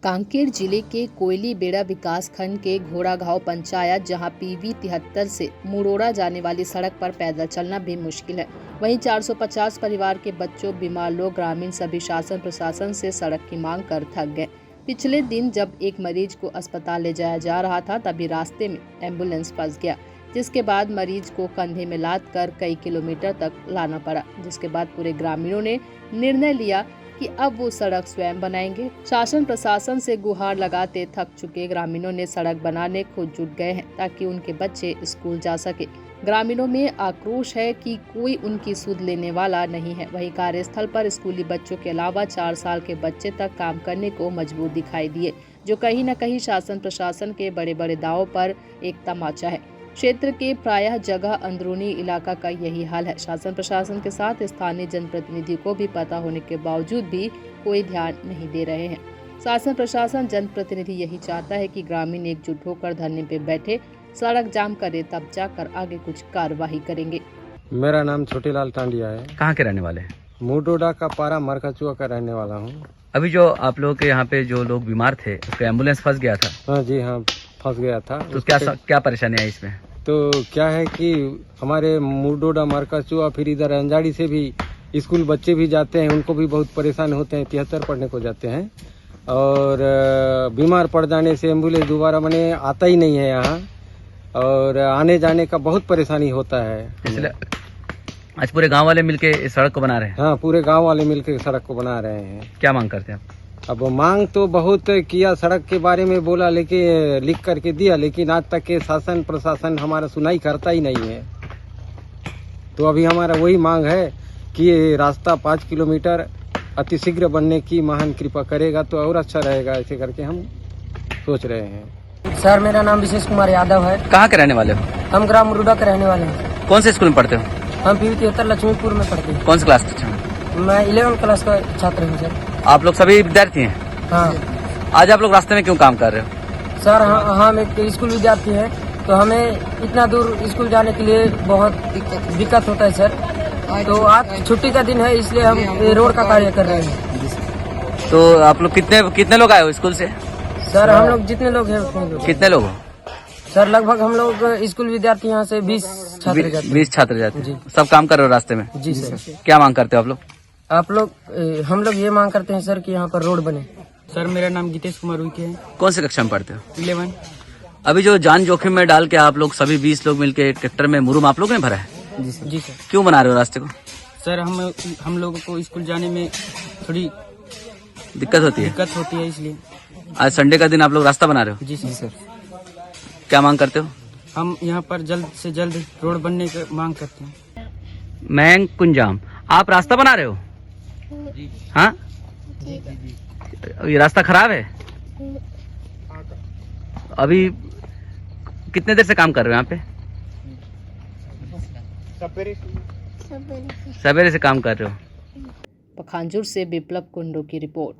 कांकेर जिले के कोयली बेड़ा विकास खंड के घोड़ागांव पंचायत, जहां PV 73 से मुड़ोरा जाने वाली सड़क पर पैदल चलना भी मुश्किल है। वहीं 450 परिवार के बच्चों, बीमार लोग, ग्रामीण सभी शासन प्रशासन से सड़क की मांग कर थक गए। पिछले दिन जब एक मरीज को अस्पताल ले जाया जा रहा था, तभी रास्ते में एम्बुलेंस फंस गया, जिसके बाद मरीज को कंधे में लाद कर कई किलोमीटर तक लाना पड़ा। जिसके बाद पूरे ग्रामीणों ने निर्णय लिया कि अब वो सड़क स्वयं बनाएंगे। शासन प्रशासन से गुहार लगाते थक चुके ग्रामीणों ने सड़क बनाने खुद जुट गए हैं, ताकि उनके बच्चे स्कूल जा सके। ग्रामीणों में आक्रोश है कि कोई उनकी सुध लेने वाला नहीं है। वहीं कार्यस्थल पर स्कूली बच्चों के अलावा 4 साल के बच्चे तक काम करने को मजबूर दिखाई दिए, जो कहीं न कहीं शासन प्रशासन के बड़े बड़े दावों पर एक तमाचा है। क्षेत्र के प्रायः जगह अंदरूनी इलाका का यही हाल है। शासन प्रशासन के साथ स्थानीय जनप्रतिनिधि को भी पता होने के बावजूद भी कोई ध्यान नहीं दे रहे हैं। शासन प्रशासन जनप्रतिनिधि यही चाहता है कि ग्रामीण एकजुट होकर धरने पे बैठे, सड़क जाम करे, तब जाकर आगे कुछ कार्यवाही करेंगे। मेरा नाम छोटेलाल टांडिया है। कहाँ के रहने वाले हैं? मुडोडा का पारा मरकाचुआ का रहने वाला हूँ। अभी जो आप लोगों के यहाँ पे जो लोग बीमार थे, उसका एम्बुलेंस फंस गया था। हाँ जी, हाँ फंस गया था। तो क्या परेशानी है इसमें? तो क्या है कि हमारे मुडोडा मरकाचुआ, फिर इधर अंजाड़ी से भी स्कूल बच्चे भी जाते हैं, उनको भी बहुत परेशान होते हैं। 73 पढ़ने को जाते हैं और बीमार पड़ जाने से एम्बुलेंस दोबारा मैंने आता ही नहीं है यहाँ, और आने जाने का बहुत परेशानी होता है। इसलिए आज पूरे गांव वाले मिलके इस सड़क को बना रहे हैं। हाँ, पूरे गांव वाले मिलके सड़क को बना रहे हैं। क्या मांग करते हैं आप? अब मांग तो बहुत किया, सड़क के बारे में बोला, लेकिन लिख करके दिया, लेकिन आज तक के शासन प्रशासन हमारा सुनाई करता ही नहीं है। तो अभी हमारा वही मांग है कि ये रास्ता 5 किलोमीटर अतिशीघ्र बनने की महान कृपा करेगा तो और अच्छा रहेगा। ऐसे करके हम सोच रहे हैं। सर, मेरा नाम विशेष कुमार यादव है। कहाँ के रहने वाले हो? हम ग्राम मुरुडा के रहने वाले हैं। कौन से स्कूल में पढ़ते हो? हम PV 73 लक्ष्मीपुर में पढ़ते हैं। कौन सी क्लास के? मैं 11वीं क्लास का छात्र हूँ सर। आप लोग सभी विद्यार्थी हैं? हाँ। आज आप लोग रास्ते में क्यों काम कर रहे हो? सर, हम एक स्कूल विद्यार्थी हैं, तो हमें इतना दूर स्कूल जाने के लिए बहुत दिक्कत होता है सर। तो आज छुट्टी का दिन है, इसलिए हम रोड का कार्य कर रहे हैं। तो आप लोग कितने लोग आए हो स्कूल से? सर, हम लोग जितने लोग हैं उतने लोग। कितने लोग हो? सर, लगभग हम लोग स्कूल विद्यार्थी यहाँ से 20 छात्र जाते हैं। 20 छात्र जाते जी। हैं। सब काम कर रहे हो रास्ते में? जी सर। क्या मांग करते हो आप लोग? हम लोग ये मांग करते हैं सर कि यहाँ पर रोड बने। सर, मेरा नाम गीतेश कुमार उइके है। कौन से कक्षा में पढ़ते हो? 11। अभी जो जान जोखिम में डाल के आप लोग सभी 20 लोग मिलके ट्रैक्टर में मुरुम आप लोगों ने भरा है? जी सर। जी सर। क्यों बना रहे हो रास्ते को? सर, हम लोगों को स्कूल जाने में थोड़ी दिक्कत होती है, इसलिए। आज संडे का दिन आप लोग रास्ता बना रहे हो? जी सर। क्या मांग करते हो? हम यहाँ पर जल्द से जल्द रोड बनने की मांग करते हैं। मैं कुंजाम, आप रास्ता बना रहे हो? हाँ, ये रास्ता खराब है। अभी कितने देर से काम कर रहे हो यहाँ पे? सवेरे से काम कर रहे हो। पखांजूर से बिप्लब कुंडू की रिपोर्ट।